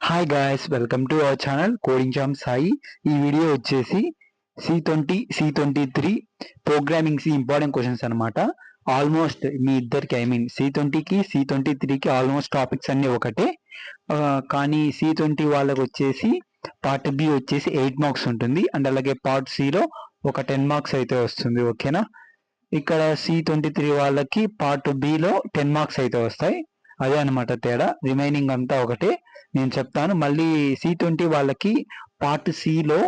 Hi guys, welcome to our channel coding jam Sai. ఈ video వచ్చేసి C20 C23 programming C important questions అనమాట. Almost మీ ఇద్దరికి C20కి C23కి ఆల్మోస్ట్ టాపిక్స్ అన్ని ఒకటే. కానీ C20 వాళ్ళకి వచ్చేసి పార్ట్ బి వచ్చేసి 8 మార్క్స్ ఉంటుంది అండ్ అలాగే పార్ట్ సిలో ఒక 10 మార్క్స్ అయితే వస్తుంది. ఓకేనా? ఇక్కడ C23 వాళ్ళకి పార్ట్ బిలో 10 మార్క్స్ అయితే వస్తాయి. అదే అనమాట తేడా. రిమైనింగ్ అంతా ఒకటే. నేను చెప్తాను. మళ్ళీ C20 వాళ్ళకి పార్ట్ సిలో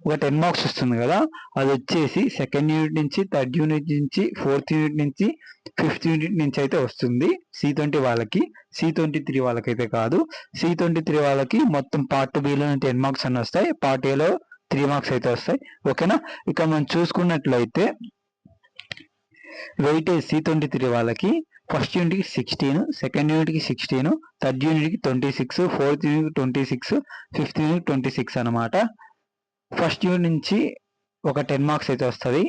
ఒక 10 మార్క్స్ వస్తుంది కదా, అది వచ్చేసి సెకండ్ యూనిట్ నుంచి, థర్డ్ యూనిట్ నుంచి, ఫోర్త్ యూనిట్ నుంచి, ఫిఫ్త్ యూనిట్ నుంచి అయితే వస్తుంది C20 వాళ్ళకి. C23 వాళ్ళకైతే కాదు. C23 వాళ్ళకి మొత్తం పార్ట్ బిలో 10 మార్క్స్ అని వస్తాయి, పార్ట్ ఏలో 3 మార్క్స్ అయితే వస్తాయి. ఓకేనా? ఇక మనం చూసుకున్నట్లయితే వెయిటేజ్ C23 వాళ్ళకి ఫస్ట్ యూనిట్కి 16, సెకండ్ యూనిట్కి 16, థర్డ్ యూనిట్కి 26, ఫోర్త్ యూనిట్కి 26, ఫిఫ్త్ యూనిట్ 26 అనమాట. ఫస్ట్ యూనిట్ నుంచి ఒక 10 మార్క్స్ అయితే వస్తుంది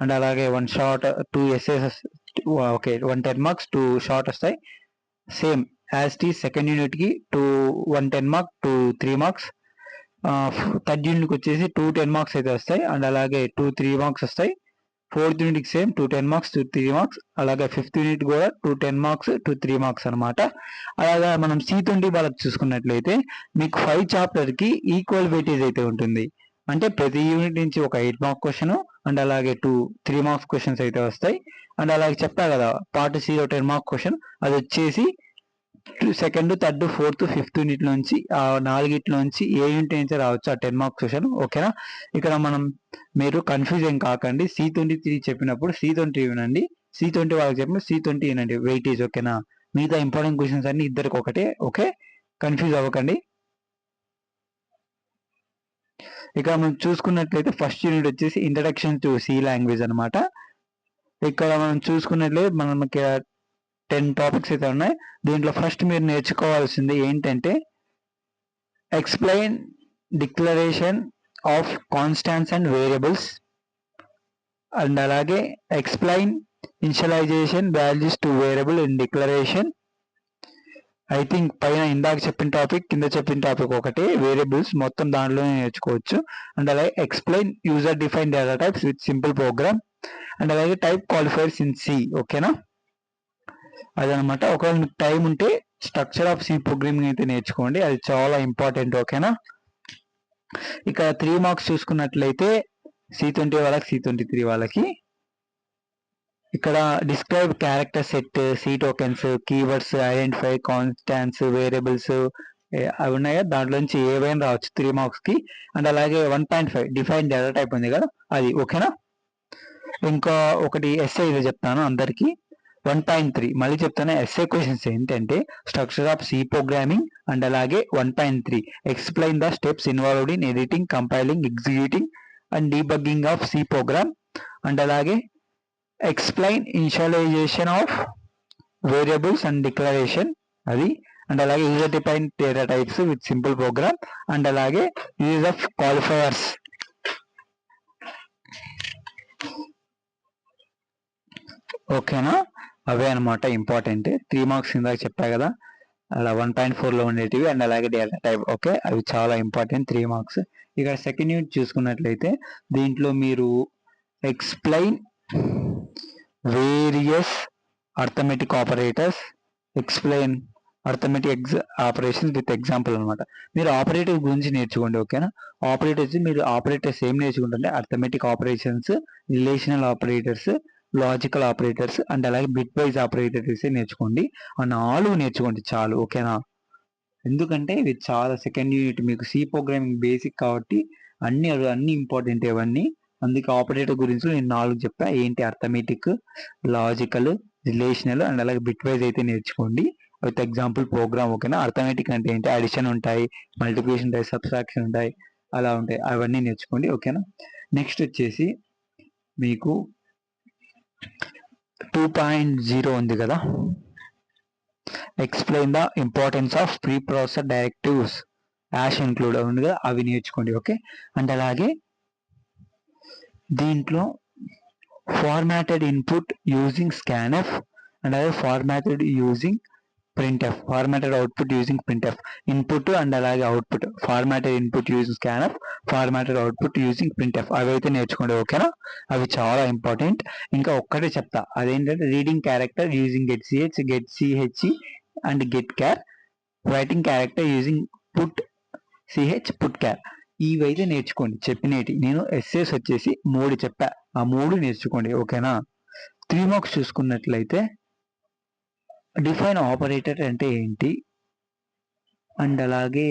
అండ్ అలాగే 1 short 2 essays. Okay, 1 10 marks 2 short వస్తాయి. సేమ్ యాజ్ టీ సెకండ్ యూనిట్కి 1 10 మార్క్ 2 3 మార్క్స్. థర్డ్ యూనిట్కి వచ్చేసి 2 10 మార్క్స్ అయితే వస్తాయి అండ్ అలాగే 2 3 మార్క్స్ వస్తాయి. ఫోర్త్ యూనిట్కి సేమ్ 2 10 మార్క్స్ 2 3 మార్క్స్. అలాగే ఫిఫ్త్ యూనిట్ కూడా 2 10 మార్క్స్ 2 3 మార్క్స్ అనమాట. అలాగా మనం C20 వాళ్ళకి చూసుకున్నట్లయితే మీకు 5 చాప్టర్కి ఈక్వల్ వెయిటేజ్ అయితే ఉంటుంది. అంటే ప్రతి యూనిట్ నుంచి ఒక 8 మార్క్ క్వశ్చన్ అండ్ అలాగే 3 మార్క్స్ క్వశ్చన్స్ అయితే వస్తాయి. అండ్ అలాగే చెప్పా కదా, పార్ట్ సిలో 10 మార్క్ క్వశ్చన్, అది వచ్చేసి second third fourth fifth unit నుంచి, ఆ నాలుగిట్లోంచి ఏ యూనిట్ నుంచి రావచ్చు ఆ 10 మార్క్స్ క్వశ్చన్. ఓకేనా? ఇక్కడ మీరు కన్ఫ్యూజ్ ఏం కాకండి. C23 చెప్పినప్పుడు C20 వినండి, C20 వాళ్ళకి చెప్పినప్పుడు C20 వినండి వెయిటేజ్. ఓకేనా? మిగతా ఇంపార్టెంట్ క్వశ్చన్స్ అన్ని ఇద్దరికి ఒకటే. ఓకే, కన్ఫ్యూజ్ అవ్వకండి. ఇక మనం చూసుకున్నట్లయితే ఫస్ట్ యూనిట్ వచ్చేసి ఇంట్రడక్షన్ టు సి లాంగ్వేజ్ అనమాట. ఇక్కడ మనం చూసుకున్నట్లయితే మనకి 10 టాపిక్స్ అయితే ఉన్నాయి. దీంట్లో ఫస్ట్ మీరు నేర్చుకోవాల్సింది ఏంటంటే explain declaration of constants and variables and అలాగే explain initialization values to variable in declaration. I think పైన ఇందాక చెప్పిన టాపిక్, కింద చెప్పిన టాపిక్ ఒకటే, వేరియబుల్స్ మొత్తం దాంట్లోనే నేర్చుకోవచ్చు. అండ్ అలాగే explain user define data types with simple program and అలాగే టైప్ క్వాలిఫైర్స్ ఇన్ సి. ఓకేనా? అదనమాట. ఒకవేళ మీకు టైం ఉంటే స్ట్రక్చర్ ఆఫ్ సి ప్రోగ్రామింగ్ అయితే నేర్చుకోండి, అది చాలా ఇంపార్టెంట్. ఓకేనా? ఇక 3 మార్క్స్ చూసుకున్నట్లయితే C20 వాళ్ళకి C23 వాళ్ళకి ఇక్కడ describe character set, C tokens, keywords, identify, constants, variables అవి ఉన్నాయా, దాంట్లో నుంచి ఏవైనా రావచ్చు 3 మార్క్స్కి. అండ్ అలాగే 1.5 డిఫైన్ డేటా టైప్ ఉంది కదా, అది. ఓకేనా? ఇంకా ఒకటి ఎస్ఏ ఇది చెప్తాను అందరికీ. 1.3 మళ్ళీ చెప్తాను. ఎస్ఏ క్వశ్చన్స్ ఏంటంటే structure of C programming and అలాగే 1.3 explain the steps involved in editing, compiling, executing and debugging of C program and అలాగే explain initialization of variables and declaration, అది. అండ్ అలాగే user define data types with simple program and అలాగే use of qualifiers. ఓకేనా? అవే అనమాట important. 3 marks ఇందాక చెప్పా కదా, అలా 1.4లో ఉండేటివి అండ్ అలాగే డేటా టైప్. ఓకే, అవి చాలా ఇంపార్టెంట్ 3 మార్క్స్. ఇక్కడ సెకండ్ యూనిట్ చూసుకున్నట్లయితే దీంట్లో మీరు explain various arithmetic operators, explain arithmetic operations with example అనమాట. మీరు ఆపరేటర్ గురించి నేర్చుకోండి. ఓకేనా? ఆపరేటర్స్, మీరు ఆపరేటర్స్ ఏం నేర్చుకుంటుంటే arithmetic operations, relational operators, logical operators and అలాగే బిట్ వైజ్ ఆపరేటర్స్ నేర్చుకోండి. ఆ 4 నేర్చుకోండి చాలు. ఓకేనా? ఎందుకంటే ఇది చాలా సెకండ్ యూనిట్, మీకు సి ప్రోగ్రామింగ్ బేసిక్ కాబట్టి అన్ని ఇంపార్టెంట్ ఇవన్నీ. అందుకే ఆపరేటర్ గురించి నేను 4 చెప్పా. ఏంటి? అర్థమెటిక్, లాజికల్, రిలేషనల్ అండ్ అలాగే బిట్ వైజ్ అయితే నేర్చుకోండి విత్ ఎగ్జాంపుల్ ప్రోగ్రామ్. ఓకేనా? అర్థమెటిక్ అంటే ఏంటి? అడిషన్ ఉంటాయి, మల్టిప్లికేషన్ ఉంటాయి, సబ్ట్రాక్షన్ ఉంటాయి, అలా ఉంటాయి, అవన్నీ నేర్చుకోండి. ఓకేనా? నెక్స్ట్ వచ్చేసి మీకు 2.0 ఉంది కదా, explain the importance of pre process directives hash include ఉంది కదా, అవి నేర్చుకోండి. ఓకే? అండ్ అలాగే దీంట్లో formatted input using scanf and అలాగే formatted using printf, formatted output using printf, input and అలాగే output, formatted input using scanf, formatted output using printf, అవి అయితే నేర్చుకోండి. ఓకేనా, అవి చాలా ఇంపార్టెంట్. ఇంకా ఒక్కటే చెప్తా, అదేంటంటే reading character using get C H, get C H and get char, writing character using put C H, put char, ఇవైతే నేర్చుకోండి. చెప్పినేటి నేను ఎస్ఏస్ వచ్చేసి 3 చెప్పా, ఆ 3 నేర్చుకోండి. ఓకేనా. 3 మార్క్స్ చూసుకున్నట్లయితే డిఫైన్ ఆపరేటర్ అంటే ఏంటి, అండ్ అలాగే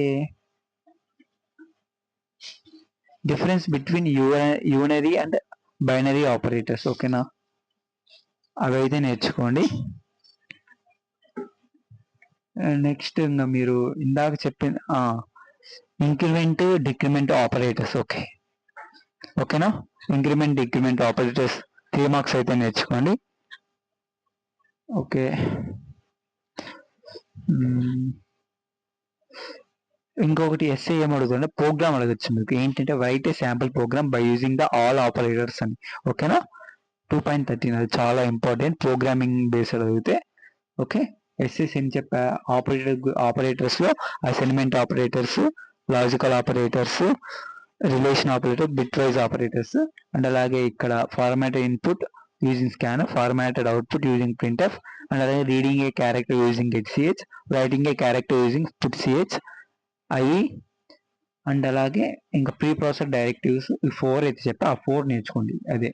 difference between unary and binary operators. ఓకేనా, అవి అయితే నేర్చుకోండి. నెక్స్ట్ ఇంకా మీరు ఇందాక చెప్పిన ఇంక్రిమెంట్ డిక్రిమెంట్ ఆపరేటర్స్. ఓకేనా, ఇంక్రిమెంట్ డిక్రిమెంట్ ఆపరేటర్స్ 3 మార్క్స్ అయితే నేర్చుకోండి. ఓకే, ఇంకొకటి ఎస్ఏ ఏం అడుగుతుంటే ప్రోగ్రామ్ అడగచ్చు మీకు. ఏంటంటే write a sample program by using the all operators అని. ఓకేనా, 2.13 అది చాలా ఇంపార్టెంట్, ప్రోగ్రామింగ్ బేస్డ్ అడిగితే. ఓకే, ఎస్ఎస్ ఏం చెప్పా, ఆపరేటర్స్ లో assignment operators, logical operators, relation operator, bit wise operators, and అలాగే ఇక్కడ formatted input using scan, formatted output using printf, and అలాగే reading a character using get C H, writing a character using put C H, అవి. And అలాగే ఇంకా pre process directives, ఈ 4 అయితే చెప్పా, ఆ 4 నేర్చుకోండి. అదే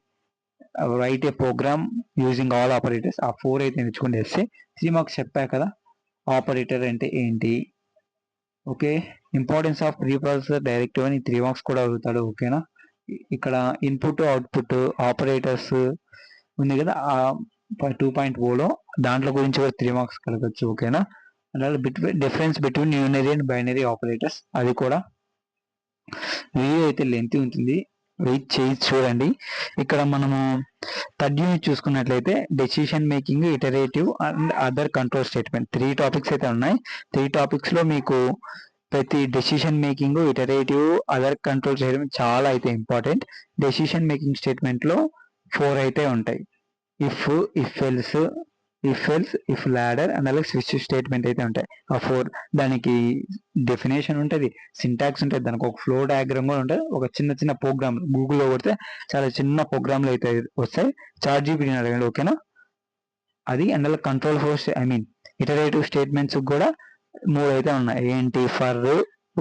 రైట్ ఏ ప్రోగ్రామ్ యూజింగ్ ఆల్ ఆపరేటర్స్, ఆ 4 అయితే నేర్చుకోండి. ఎస్ఏ 3 మార్క్స్ చెప్పా కదా, ఆపరేటర్ అంటే ఏంటి. Okay, importance of pre processor directive అని 3 మార్క్స్ కూడా అడుగుతాడు. ఓకేనా, ఇక్కడ ఇన్పుట్ అవుట్పుట్ ఆపరేటర్స్ ఉంది కదా, ఆ 2.0లో దాంట్లో గురించి కూడా 3 మార్క్స్ కలగచ్చు. ఓకేనా, అలాగే difference between unary and binary operators, అది కూడా. వీడియో అయితే లెంత్ ఉంటుంది, వెయిట్ చేసి చూడండి. ఇక్కడ మనము థర్డ్ యూనిట్ చూసుకున్నట్లయితే decision making, iterative and other control statement, 3 topics అయితే ఉన్నాయి. 3 టాపిక్స్ లో మీకు ప్రతి decision making, iterative, other control statement చాలా అయితే ఇంపార్టెంట్. డెసిషన్ మేకింగ్ స్టేట్మెంట్ లో 4 అయితే ఉంటాయి. If else, if ladder and అలాగే స్విచ్ స్టేట్మెంట్ అయితే ఉంటాయి. ఆ 4 దానికి డెఫినేషన్ ఉంటుంది, సింటాక్స్ ఉంటుంది, దానికి ఒక ఫ్లో డయాగ్రామ్ కూడా ఉంటుంది. ఒక చిన్న ప్రోగ్రామ్ గూగుల్లో కొడితే చాలా చిన్న ప్రోగ్రామ్లు అయితే వస్తాయి. ChatGPT అడగండి. ఓకేనా, అది. అండ్ అలా కంట్రోల్ ఫోర్స్ ఇటరేటివ్ స్టేట్మెంట్స్ కూడా 3 అయితే ఉన్నాయి. ఏంటి, ఫర్,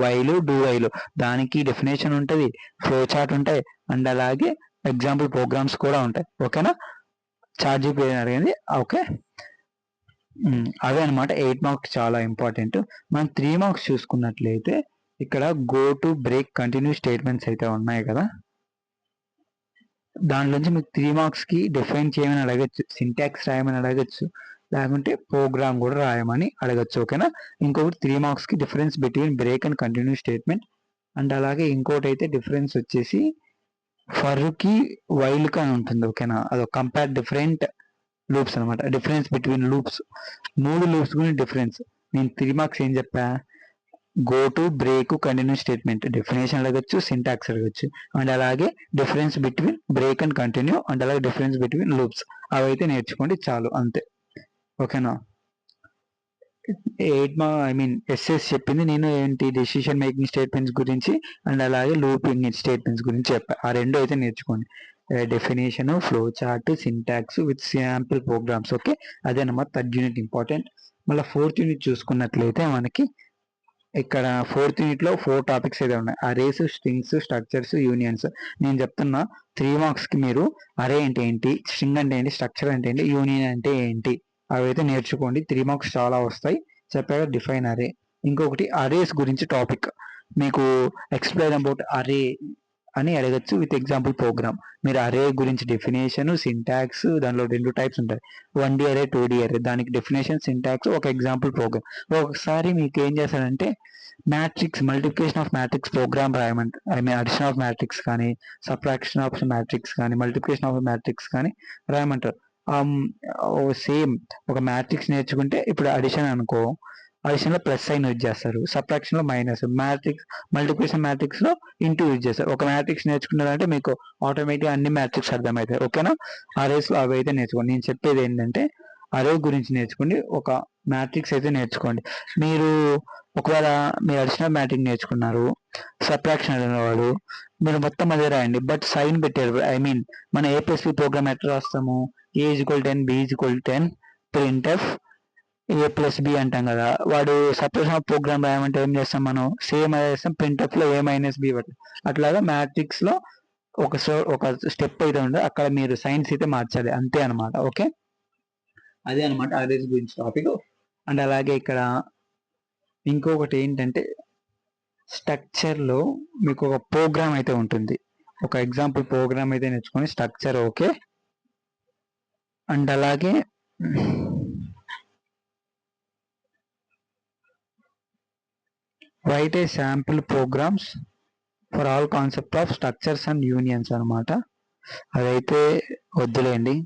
వైల్, డూ వైల్, దానికి డెఫినేషన్ ఉంటుంది, ఫ్లో చార్ట్ ఉంటాయి, అండ్ అలాగే ఎగ్జాంపుల్ ప్రోగ్రామ్స్ కూడా ఉంటాయి. ఓకేనా, ChatGPT అడిగింది. ఓకే, అవే అనమాట. 8 మార్క్స్ చాలా ఇంపార్టెంట్. మనం 3 మార్క్స్ చూసుకున్నట్లయితే ఇక్కడ go to break continue statements అయితే ఉన్నాయి కదా, దాంట్లోంచి మీకు 3 మార్క్స్కి డిఫైన్ చేయమని అడగచ్చు, సింటాక్స్ రాయమని అడగచ్చు, లేకుంటే ప్రోగ్రామ్ కూడా రాయమని అడగచ్చు. ఓకేనా, ఇంకొకటి 3 మార్క్స్కి difference between break and continue statement, and అలాగే ఇంకోటి అయితే డిఫరెన్స్ వచ్చేసి ఫర్కి వైల్కి అని ఉంటుంది. ఓకేనా, అదొక కంపేర్ డిఫరెంట్ లూప్స్ అనమాట. డిఫరెన్స్ బిట్వీన్ లూప్స్, 3 లూప్స్ గురించి డిఫరెన్స్. నేను 3 మార్క్స్ ఏం చెప్పా, go to break continue statement definition అడగచ్చు, సింటాక్స్ అడగచ్చు, అండ్ అలాగే difference between break and continue, and అలాగే డిఫరెన్స్ బిట్వీన్ లూప్స్, అవి అయితే నేర్చుకోండి చాలు, అంతే. ఓకేనా, 8 ఎస్ఎస్ చెప్పింది నేను ఏంటి, డెసిషన్ మేకింగ్ స్టేట్మెంట్స్ గురించి అండ్ అలాగే లూపింగ్ స్టేట్మెంట్స్ గురించి చెప్పా. ఆ 2 అయితే నేర్చుకోండి, definition, flow chart, syntax with sample programs. Okay, అదే అన్నమాట 3rd యూనిట్ ఇంపార్టెంట్. మళ్ళీ 4th యూనిట్ చూసుకున్నట్లయితే మనకి ఇక్కడ 4th యూనిట్లో 4 టాపిక్స్ అయితే ఉన్నాయి. Arrays, strings, structures, unions. నేను చెప్తున్నా 3 మార్క్స్కి మీరు అరే అంటే ఏంటి, స్ట్రింగ్ అంటే ఏంటి, స్ట్రక్చర్ అంటే ఏంటి, యూనియన్ అంటే ఏంటి, అవి అయితే నేర్చుకోండి. 3 మార్క్స్ చాలా వస్తాయి. చెప్పాక డిఫైన్ అరే. ఇంకొకటి అరేస్ గురించి టాపిక్, మీకు ఎక్స్ప్లెయిన్ అబౌట్ అరే అని అడగచ్చు విత్ ఎగ్జాంపుల్ ప్రోగ్రామ్. మీరు అరే గురించి డెఫినేషన్, సింటాక్స్, దానిలో 2 టైప్స్ ఉంటాయి, 1D అరే, 2D అరే, దానికి డెఫినేషన్, సింటాక్స్, ఒక ఎగ్జాంపుల్ ప్రోగ్రామ్. ఒకసారి మీకు ఏం చేస్తారంటే matrix, multiplication of matrix program రాయమంట, అడిషన్ ఆఫ్ మ్యాట్రిక్స్ కానీ, సబ్ట్రాక్షన్ ఆఫ్ మ్యాట్రిక్స్ కానీ, మల్టిప్లికేషన్ ఆఫ్ మ్యాట్రిక్స్ కానీ రాయమంటారు. సేమ్ ఒక మ్యాట్రిక్స్ నేర్చుకుంటే ఇప్పుడు అడిషన్ అనుకో, అడిషన్లో ప్లస్ సైన్ యూజ్ చేస్తారు, సబ్ట్రాక్షన్లో మైనస్, మ్యాట్రిక్స్ మల్టిప్లికేషన్ మ్యాట్రిక్స్లో ఇంటూ యూజ్ చేస్తారు. ఒక మ్యాట్రిక్స్ నేర్చుకున్నారంటే మీకు ఆటోమేటిక్గా అన్ని మ్యాట్రిక్స్ అర్థమవుతాయి. ఓకేనా, ఆ రేస్లో అవి అయితే నేర్చుకోండి. నేను చెప్పేది ఏంటంటే అరే గురించి నేర్చుకోండి, ఒక మ్యాట్రిక్స్ అయితే నేర్చుకోండి. మీరు ఒకవేళ మీరు అడిషనల్ మ్యాట్రిక్ నేర్చుకున్నారు, సబ్ట్రాక్షన్ అనేవాడు మీరు మొత్తం అదే రాయండి, బట్ సైన్ పెట్టారు. ఐ మీన్ మన A+B ప్రోగ్రామ్ ఎట్లా రాస్తాము, A=10 B=10 printf A+B అంటాం కదా. వాడు సబ్ట్రాక్షన్ ప్రోగ్రామ్ రాయమంటే ఏం చేస్తాం, మనం సేమ్ అదే చేస్తాం, printf లో A-B అట్లాగా మ్యాట్రిక్స్ లో ఒక స్టెప్ అయితే ఉండదు, అక్కడ మీరు సైన్స్ అయితే మార్చాలి అంతే అనమాట. ఓకే, అదే అనమాట అరేస్ గురించి టాపిక్. అండ్ అలాగే ఇక్కడ ఇంకొకటి ఏంటంటే స్ట్రక్చర్లో మీకు ఒక ప్రోగ్రామ్ అయితే ఉంటుంది, ఒక ఎగ్జాంపుల్ ప్రోగ్రామ్ అయితే నేర్చుకొని స్ట్రక్చర్. ఓకే, అండ్ అలాగే write a sample programs for all concept of structures and unions అనమాట. అదైతే వద్దులేండి.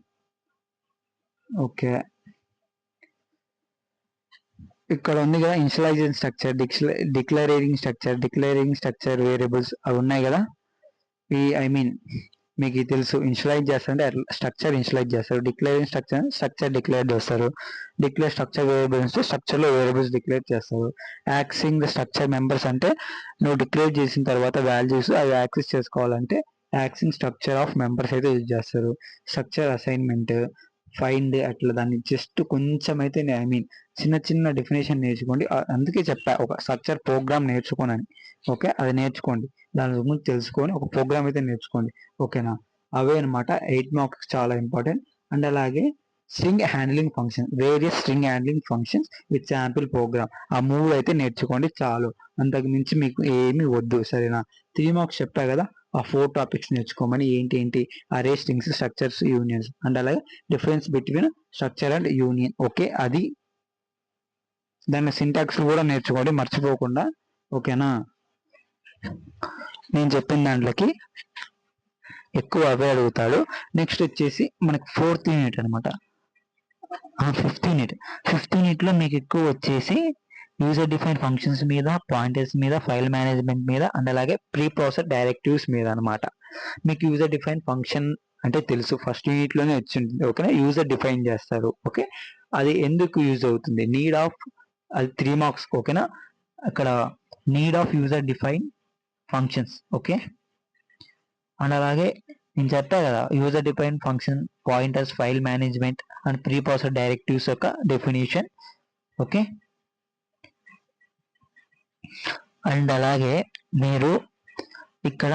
ఓకే, ఇక్కడ ఉంది కదా initializing structure, declarating structure variables అవి ఉన్నాయి కదా. ఐ మీన్ మీకు తెలుసు, ఇనిషియలైజ్ చేస్తారంటే స్ట్రక్చర్ ఇనిషియలైజ్ చేస్తారు, డిక్లేరింగ్ స్ట్రక్చర్ డిక్లేర్ చేస్తారు, డిక్లేర్ స్ట్రక్చర్ వేరియబుల్స్ స్ట్రక్చర్లో వేరియబుల్స్ డిక్లేర్ చేస్తారు. యాక్సింగ్ ద స్ట్రక్చర్ మెంబర్స్ అంటే నువ్వు డిక్లేర్ చేసిన తర్వాత వాల్యూస్ అవి యాక్సెస్ చేసుకోవాలంటే యాక్సింగ్ స్ట్రక్చర్ ఆఫ్ మెంబర్స్ అయితే యూజ్ చేస్తారు. స్ట్రక్చర్ అసైన్మెంట్, ఫైండ్, అట్లా దాన్ని జస్ట్ కొంచెం అయితే ఐ మీన్ చిన్న డెఫినేషన్ నేర్చుకోండి. అందుకే చెప్పా ఒక స్ట్రక్చర్ ప్రోగ్రామ్ నేర్చుకోనని. ఓకే, అది నేర్చుకోండి, దాని గురించి తెలుసుకొని ఒక ప్రోగ్రామ్ అయితే నేర్చుకోండి. ఓకేనా, అవే అనమాట 8 మార్క్స్ చాలా ఇంపార్టెంట్. అండ్ అలాగే string handling function, various string handling functions with sample program, ఆ 3 అయితే నేర్చుకోండి చాలు, అంతకు మించి మీకు ఏమీ వద్దు. సరేనా, 3 మార్క్స్ చెప్పా కదా, ఆ 4 టాపిక్స్ నేర్చుకోమని. ఏంటి అరే, స్ట్రింగ్స్, స్ట్రక్చర్స్, యూనియన్స్, అండ్ అలాగే difference between structure and union. Okay, అది దాని సింటాక్స్ కూడా నేర్చుకోండి మర్చిపోకుండా. ఓకేనా, నేను చెప్పిన దాంట్లోకి ఎక్కువ అవే అడుగుతాడు. నెక్స్ట్ వచ్చేసి మనకి 4th యూనిట్ అనమాట, 5th యూనిట్లో మీకు ఎక్కువ వచ్చేసి యూజర్ డిఫైన్ ఫంక్షన్స్ మీద, పాయింటర్స్ మీద, ఫైల్ మేనేజ్మెంట్ మీద, అండ్ అలాగే ప్రీ ప్రాసెస్ డైరెక్టివ్స్ మీద అనమాట. మీకు యూజర్ డిఫైన్ ఫంక్షన్ అంటే తెలుసు, ఫస్ట్ యూనిట్లోనే వచ్చింది. ఓకేనా, యూజర్ డిఫైన్ చేస్తారు. ఓకే, అది ఎందుకు యూజ్ అవుతుంది, నీడ్ ఆఫ్, అది 3 మార్క్స్. ఓకేనా, అక్కడ need of user define functions. Okay, and అలాగే నేను చెప్పా కదా user define function, pointers, file management and pre process directives యొక్క డెఫినేషన్. ఓకే, అండ్ అలాగే మీరు ఇక్కడ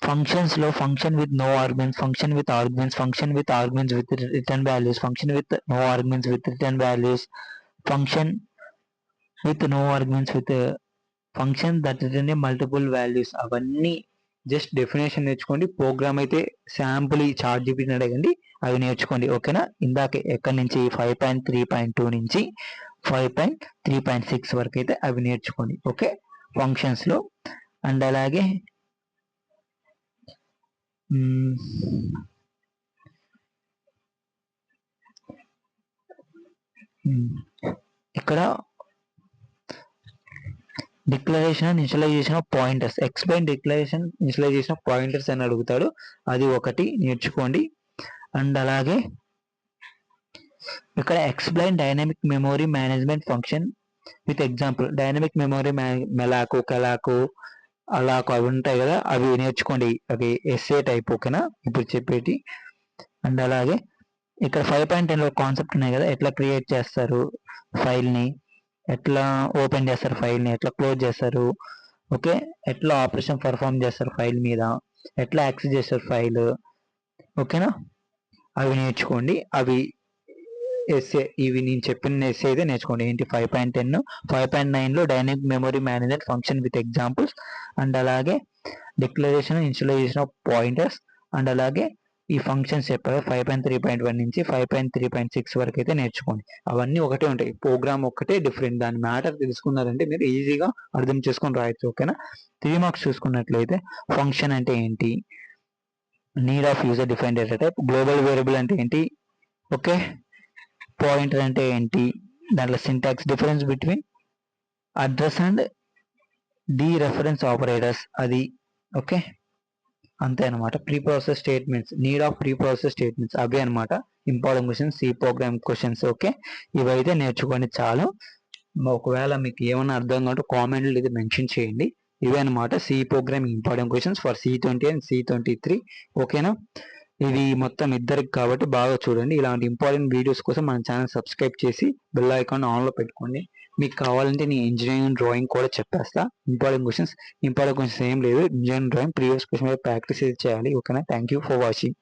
ఫంక్షన్స్ లో function with no arguments, function with arguments, function with arguments with return values, function with no arguments with return values, function with no arguments with function that return multiple values, అవన్నీ just definition నేర్చుకోండి. Program అయితే sample ఈ chat GPT అడగండి, అవి నేర్చుకోండి. ఓకేనా, ఇందాక ఎక్కడి నుంచి 5.3.2 నుంచి 5.3.6 వరకు అయితే అవి నేర్చుకోండి. ఓకే, ఫంక్షన్స్ లో. అండ్ అలాగే ఇక్కడ declaration and initialization of pointers, explain declaration initialization of pointers అని అడుగుతాడు, అది ఒకటి నేర్చుకోండి. అండ్ అలాగే ఇక్కడ explain dynamic memory management function with example, dynamic memory malloc, calloc, alloc అవి ఉంటాయి కదా, అవి నేర్చుకోండి, అవి ఎస్ఏ టైప్. ఓకేనా, ఇప్పుడు చెప్పేటి. అండ్ అలాగే ఇక్కడ 5.10లో కాన్సెప్ట్ ఉన్నాయి కదా, ఎట్లా క్రియేట్ చేస్తారు ఫైల్ని, ఎట్లా ఓపెన్ చేస్తారు ఫైల్ని, ఎట్లా క్లోజ్ చేస్తారు, ఓకే, ఎట్లా ఆపరేషన్ పర్ఫామ్ చేస్తారు ఫైల్ మీద, ఎట్లా యాక్సెస్ చేస్తారు ఫైల్. ఓకేనా, అవి నేర్చుకోండి. అవి ఎస్ఏ, ఇవి నేను చెప్పిన ఎస్ఏ అయితే నేర్చుకోండి. ఏంటి 5.10, 5.9లో dynamic memory management function with examples, and అలాగే declaration initialization of pointers, and అలాగే ఈ ఫంక్షన్స్ చెప్పారు 5.3.1 నుంచి 5.3.6 వరకు అయితే నేర్చుకోండి. అవన్నీ ఒకటే ఉంటాయి, ప్రోగ్రామ్ ఒక్కటే డిఫరెంట్, దాని మ్యాటర్ తెలుసుకున్నారంటే మీరు ఈజీగా అర్థం చేసుకొని రాయొచ్చు. ఓకేనా, 3 మార్క్స్ చూసుకున్నట్లయితే ఫంక్షన్ అంటే ఏంటి, need of user define data type, global variable అంటే ఏంటి, ఓకే, పాయింటర్ అంటే ఏంటి, దాంట్లో syntax, difference between address and dereference operators, అది. ఓకే, అంతే అనమాట. Pre process statements, need of pre process statements అవే అనమాట. Important questions, C program questions. Okay, ఇవైతే నేర్చుకోండి చాలు. ఒకవేళ మీకు ఏమైనా అర్థం కావాలంటే కామెంట్లు అయితే మెన్షన్ చేయండి. ఇవే అనమాట C program important questions for C20 and C23. ఓకేనా, ఇది మొత్తం ఇద్దరికి కాబట్టి బాగా చూడండి. ఇలాంటి ఇంపార్టెంట్ వీడియోస్ కోసం మన ఛానల్ సబ్స్క్రైబ్ చేసి బెల్ ఐకాన్ ఆన్లో పెట్టుకోండి. మీకు కావాలంటే నేను ఇంజనీరింగ్ డ్రాయింగ్ కూడా చెప్పేస్తా. ఇంపార్టెంట్ క్వశ్చన్స్ ఏం లేదు, ఇంజనీరింగ్ డ్రాయింగ్ ప్రీవియస్ క్వశ్చన్ మీద ప్రాక్టీస్ చేయాలి. ఓకేనా, థ్యాంక్ యూ ఫర్ వాచింగ్.